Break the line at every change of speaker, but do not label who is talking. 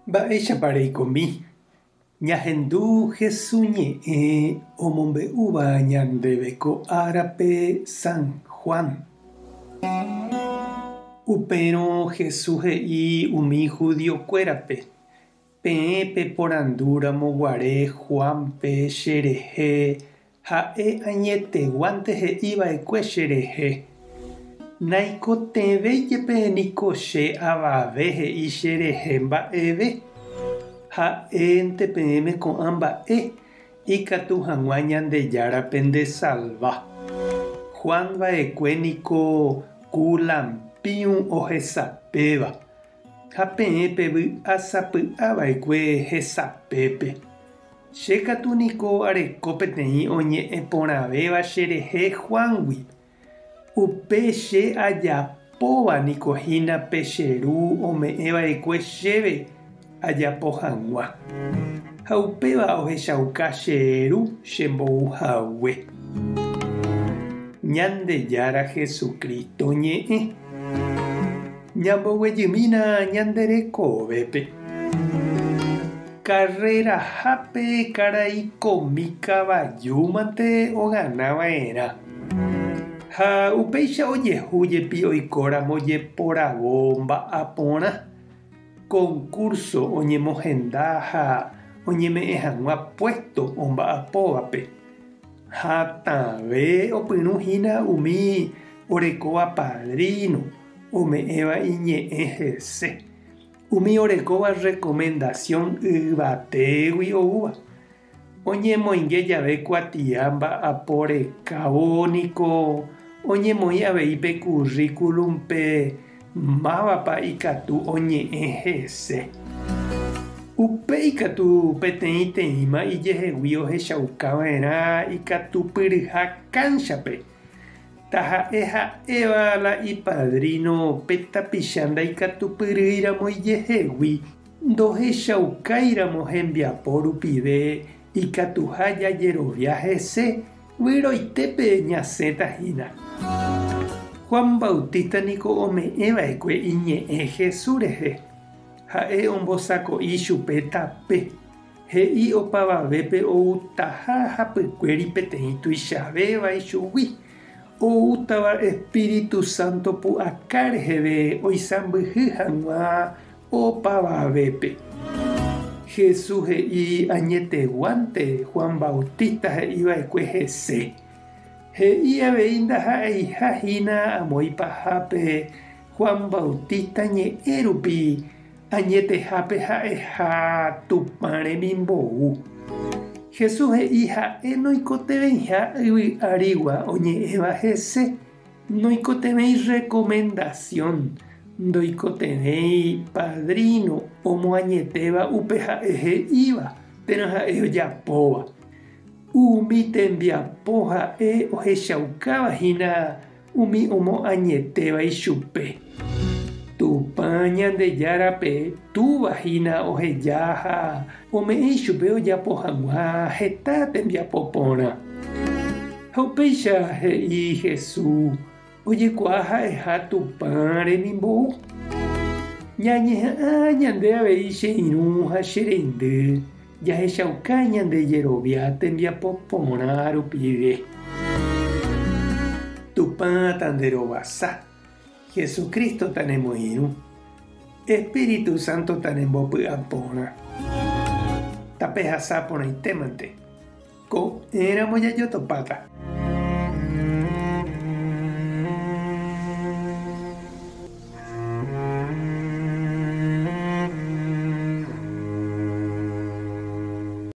Mba'éichapareikomi. Ñahendu Jesús ñe'ẽ omombe'úva ñandéve ko árape San Juan. Upérõ Jesús he'i umi judiokuérape. Peẽpe porandúramo guare Juanpe cherehe ha'e añeteguánte he'íva'ekue cherehe. Naikotevẽijepe niko che avave he'i cherehe mba'eve. Ha'énte peẽme ko'ã mba'e ikatu hag̃ua Ñandejárape ndesalva. Juan va'ekue niko ku lampiũ ohesapéva. Ha peẽpe vy'asapy'ava'ekue hesapépe. Che katu niko areko peteĩ oñe'ẽporãvéva cherehe Juangui. Upe che ajapóva niko hína pecheru ome'ẽva'ekue chéve ajapo hag̃ua. Ha upéva ohechauka che eru chembouhague. Ñandejára Jesucristo ñe'ẽ. Ñamboguejymína ñanderekovépe. Karrerahápe karai komi kavajúmante oganava'erã. Ha upéicha ojehujepi oikóramo jeporavo mba'aporã. Concurso oñemohenda ha oñeme'ẽ hag̃ua puesto omba'apóvape. Hatãve opyrũhína umi orekóva padrino ome'ẽva iñe'ẽ hese. Umi orekóva recomendación yvatégui oúva. Oñemoinge jave kuatia mba'apo rekávo niko oñemoĩ avei pe currículumpe mávapa ikatu oñe'ẽ hese. Upéi katu peteĩteĩma ijehegui ohechaukava'erã ikatupyryha kánchape. Taha'e ha'éva la ipadrino pe tapicha ndaikatupyrýiramo ijehegui ndohechaukáiramo hembiapo rupive ikatuha jajerovia hese vyroitépe ñasẽtahína. Juan Bautista niko ome'ẽva'ekue iñe'ẽ Jesús rehe. Ha'e ombosako'i chupe tape. He'i opavavépe oútaha hapykuéri peteĩ tuichavéva ichugui. Oútava Espíritu Santo pu'aka reheve oisãmbyhy hag̃ua opavavépe. Jesús he'i añeteguánte Juan Bautista he'íva'ekue hese. He'i avei ndaha'eihahína amo ipahápe Juan Bautista ñe'ẽ rupi añetehápe ha'eha Tupã remimbou. Jesús he'i ha'e noikotevéiha yvy'árigua oñe'ẽva hese. Noikotevéi recomendación. Ndoikotevéi padrino omoañetéva upe ha'e he'íva térã ha'e ojapóva. Umi tembiapo ha'e ohechaukávahína umi omoañetéva ichupe. Tupã Ñandejárape túvahína oheja ha ome'ẽ ichupe ojapo hag̃ua heta tembiapo porã. Ha upéicha he'i Jesús ojekuaa ha'eha Tupã remimbou. Ñañeha'ã ñande avei che irũ ha che reindy jahechauka ñande jerovia tembiapo porã rupive. Tupã tanderovasa. Jesucristo tanemoirũ. Espíritu Santo tanembopy'a porã. Tape hasã porãitémante. Ko'ẽramo jajotopáta.